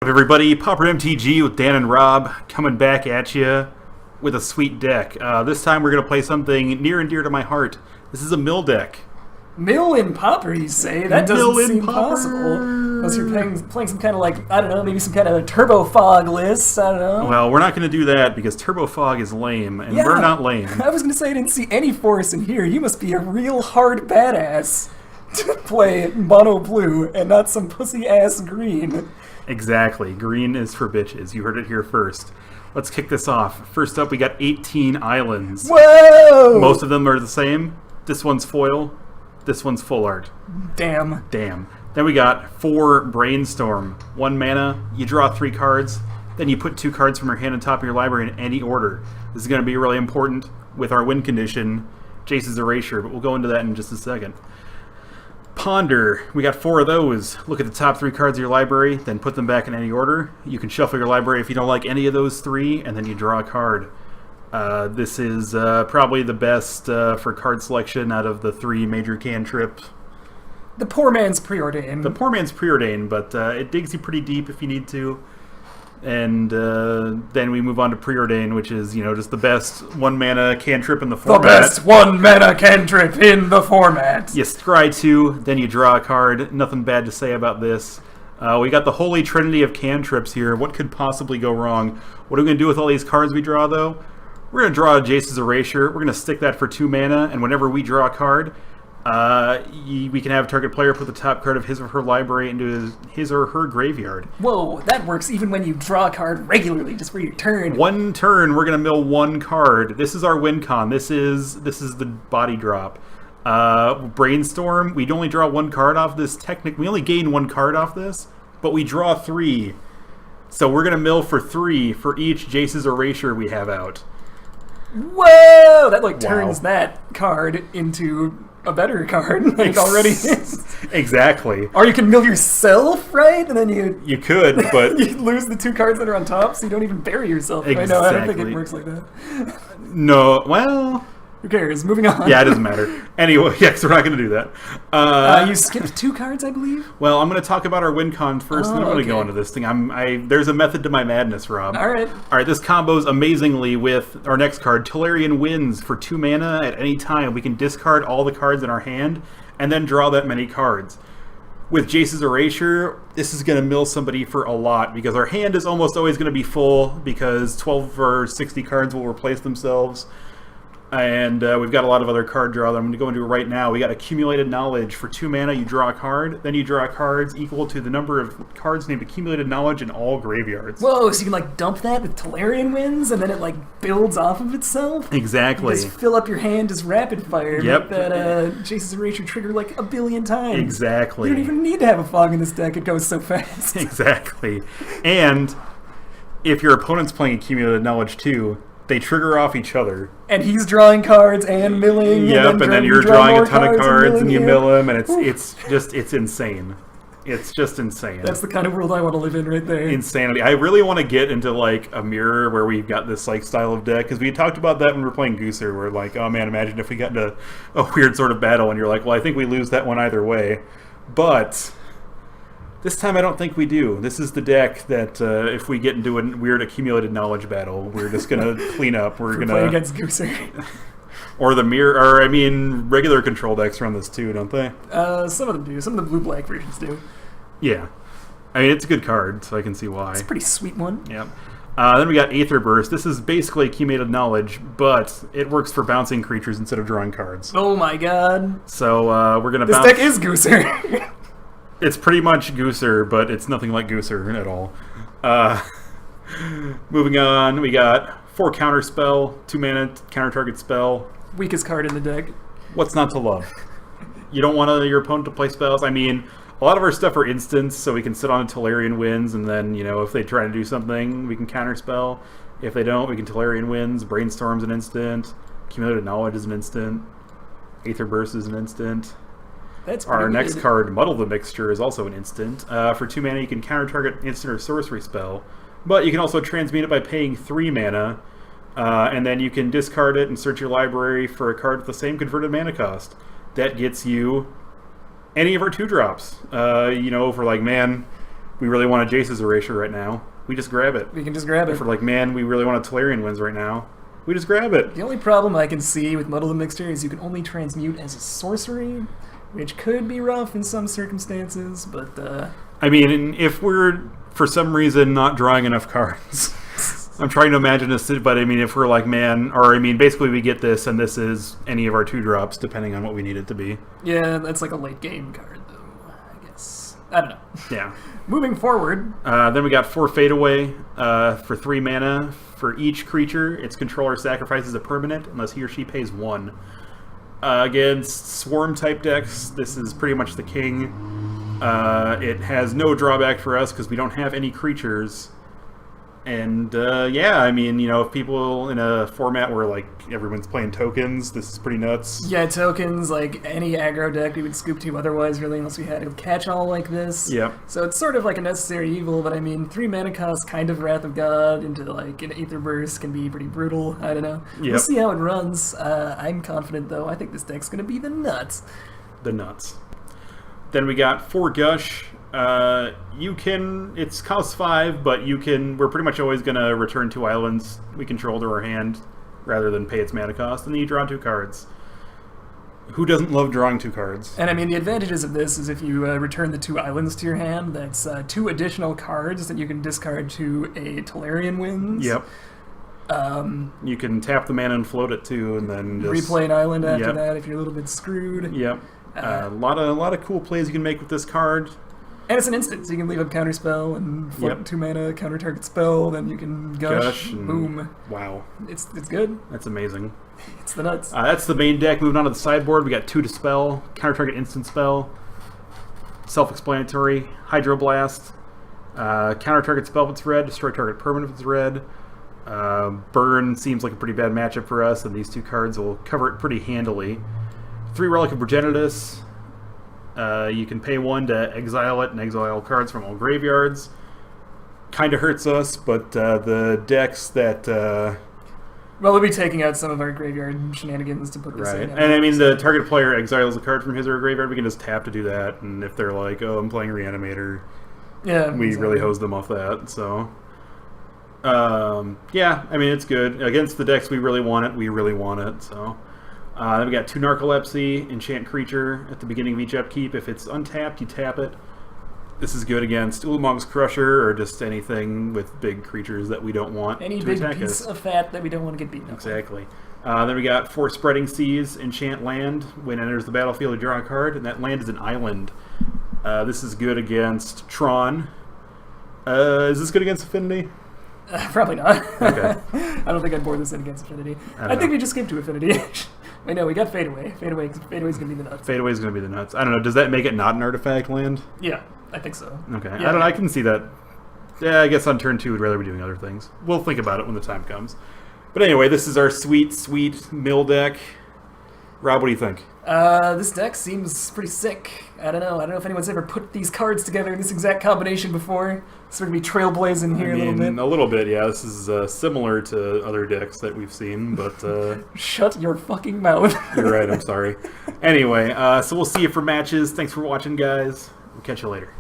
Up everybody, Pauper MTG with Dan and Rob coming back at you with a sweet deck. This time we're going to play something near and dear to my heart. This is a mill deck. Mill in Pauper, you say? That doesn't seem possible. Unless you're playing some kind of like, I don't know, maybe some kind of turbo fog list, I don't know. Well, we're not going to do that because turbo fog is lame, and we're not lame. I was going to say I didn't see any force in here. You must be a real hard badass to play mono blue and not some pussy ass green. Exactly. Green is for bitches. You heard it here first. Let's kick this off. First up, we got 18 islands. Whoa! Most of them are the same. This one's foil. This one's full art. Damn. Then we got 4 Brainstorm. 1 mana, you draw 3 cards, then you put 2 cards from your hand on top of your library in any order. This is going to be really important with our win condition, Jace's Erasure, but we'll go into that in just a second. Ponder, we got 4 of those. Look at the top 3 cards of your library, then put them back in any order. You can shuffle your library if you don't like any of those 3, and then you draw a card. This is probably the best for card selection out of the 3 major cantrips. The poor man's Preordain. The poor man's Preordain, but it digs you pretty deep if you need to. And then we move on to Preordain, which is, you know, just the best 1 mana cantrip in the format. The best 1 mana cantrip in the format. You scry 2, then you draw a card. Nothing bad to say about this. We got the holy trinity of cantrips here. What could possibly go wrong? What are we going to do with all these cards we draw, though? We're going to draw Jace's Erasure. We're going to stick that for 2 mana, and whenever we draw a card, we can have target player put the top card of his or her library into his or her graveyard. Whoa, that works even when you draw a card regularly, just for your turn. 1 turn, we're going to mill 1 card. This is our win con. This is the body drop. Brainstorm, we'd only draw 1 card off this. We only gain 1 card off this, but we draw 3. So we're going to mill for 3 for each Jace's Erasure we have out. Whoa! That turns that card into a better card than it already is. Exactly. Or you can mill yourself, right? And then you could, but you lose the 2 cards that are on top, so you don't even bury yourself. Exactly. I don't think it works like that. No, well, who cares? Moving on. Yeah, it doesn't matter. Anyway, yes, we're not going to do that. You skipped 2 cards, I believe? Well, I'm going to talk about our win con first, and then I'm going to go into this thing. There's a method to my madness, Rob. All right, this combos amazingly with our next card, Tolarian Winds. For 2 mana at any time, we can discard all the cards in our hand and then draw that many cards. With Jace's Erasure, this is going to mill somebody for a lot, because our hand is almost always going to be full, because 12 or 60 cards will replace themselves. And we've got a lot of other card draw that I'm going to go into right now. We got Accumulated Knowledge. For 2 mana, you draw a card. Then you draw cards equal to the number of cards named Accumulated Knowledge in all graveyards. Whoa, so you can dump that with Tolarian Winds, and then it builds off of itself? Exactly. You just fill up your hand as rapid fire. Yep. Make that Jace's Erasure trigger 1 billion times. Exactly. You don't even need to have a fog in this deck. It goes so fast. Exactly. And if your opponent's playing Accumulated Knowledge too, they trigger off each other. And he's drawing cards and milling. Yep, and then you're drawing a ton of cards and you mill them, and it's insane. It's just insane. That's the kind of world I want to live in right there. Insanity. I really want to get into a mirror where we've got this style of deck, because we talked about that when we were playing Gooser, where oh man, imagine if we got into a weird sort of battle and you're well, I think we lose that one either way. But this time I don't think we do. This is the deck that if we get into a weird Accumulated Knowledge battle, we're just going to clean up. We're going to play against Gooser. Or the mirror, or regular control decks run this too, don't they? Some of them do. Some of the blue-black versions do. Yeah. It's a good card, so I can see why. It's a pretty sweet one. Yep. Then we got Aetherburst. This is basically Accumulated Knowledge, but it works for bouncing creatures instead of drawing cards. Oh my god. So we're going to bounce. This deck is Gooser. It's pretty much Gooser, but it's nothing like Gooser at all. Moving on, we got 4 Counterspell, 2 mana, counter target spell. Weakest card in the deck. What's not to love? You don't want your opponent to play spells. A lot of our stuff are instants, so we can sit on a Tolarian Winds, and then, if they try to do something, we can counterspell. If they don't, we can Tolarian Winds. Brainstorm's an instant. Accumulated Knowledge is an instant. Aetherburst is an instant. Our next card, Muddle The Mixture, is also an instant. For 2 mana, you can counter-target instant or sorcery spell, but you can also transmute it by paying 3 mana, and then you can discard it and search your library for a card with the same converted mana cost. That gets you any of our 2-drops. For man, we really want a Jace's Erasure right now, we just grab it. We can just grab it. If we're like, man, we really want a Tolarian Winds right now, we just grab it. The only problem I can see with Muddle the Mixture is you can only transmute as a sorcery, which could be rough in some circumstances, but... I mean, if we're, for some reason, not drawing enough cards... I'm trying to imagine this, but I mean, if we're like, man, or I mean, basically we get this, and this is any of our 2-drops, depending on what we need it to be. Yeah, that's like a late game card, though, I guess. I don't know. Yeah. Moving forward. Then we got 4 Fade Away for 3 mana. For each creature, its controller sacrifices a permanent, unless he or she pays 1. Against Swarm-type decks, this is pretty much the king. It has no drawback for us, because we don't have any creatures. And, yeah, I mean, you know, if people in a format where, like, everyone's playing tokens, this is pretty nuts. Yeah, tokens, like, any aggro deck we would scoop to otherwise, really, unless we had a catch-all like this. Yep. So it's sort of like a necessary evil, but I mean, 3 mana cost, kind of Wrath of God, into, like, an Aetherburst can be pretty brutal. I don't know. Yep. We'll see how it runs. I'm confident, though. I think this deck's going to be the nuts. The nuts. Then we got 4 Gush. It's cost 5, but we're pretty much always going to return 2 islands we control to our hand rather than pay its mana cost, and then you draw 2 cards. Who doesn't love drawing 2 cards? And I mean, the advantages of this is if you return the 2 islands to your hand, that's 2 additional cards that you can discard to a Tolarian Winds. Yep. You can tap the mana and float it too, and then just replay an island after that if you're a little bit screwed. Yep. A lot of cool plays you can make with this card. And it's an instant, so you can leave up Counterspell and float 2 mana, counter target spell, then you can Gush and, boom. Wow. It's good. That's amazing. It's the nuts. That's the main deck. Moving on to the sideboard, we got 2 Dispel, counter target instant spell, self-explanatory, Hydroblast, counter target spell if it's red, destroy target permanent if it's red. Burn seems like a pretty bad matchup for us, and these 2 cards will cover it pretty handily. 3 Relic of Progenitus. You can pay 1 to exile it and exile all cards from all graveyards. Kind of hurts us, but the decks that... well, we'll be taking out some of our graveyard shenanigans to put this in. And I mean, the target player exiles a card from his or her graveyard, we can just tap to do that. And if they're like, oh, I'm playing Reanimator, we really hose them off that. So, yeah, I mean, it's good. Against the decks we really want it, so... then we got 2 Narcolepsy, enchant creature at the beginning of each upkeep. If it's untapped, you tap it. This is good against Ulamog's Crusher or just anything with big creatures that we don't want any to big attack piece us. of fat that we don't want to get beaten up. Exactly. Then we got 4 Spreading Seas, enchant land. When it enters the battlefield, you draw a card, and that land is an island. This is good against Tron. Is this good against Affinity? Probably not. Okay. I don't think I'd board this in against Affinity. I think we just skip to Affinity. Wait, no, we got Fade Away. Fade Away's going to be the nuts. Fade Away's going to be the nuts. I don't know. Does that make it not an artifact land? Yeah, I think so. Okay. Yeah. I can see that. Yeah, I guess on turn 2 we'd rather be doing other things. We'll think about it when the time comes. But anyway, this is our sweet, sweet mill deck. Rob, what do you think? This deck seems pretty sick. I don't know if anyone's ever put these cards together in this exact combination before. So we're going to be trailblazing here a little bit. A little bit, yeah. This is similar to other decks that we've seen, but... Shut your fucking mouth. You're right, I'm sorry. Anyway, so we'll see you for matches. Thanks for watching, guys. We'll catch you later.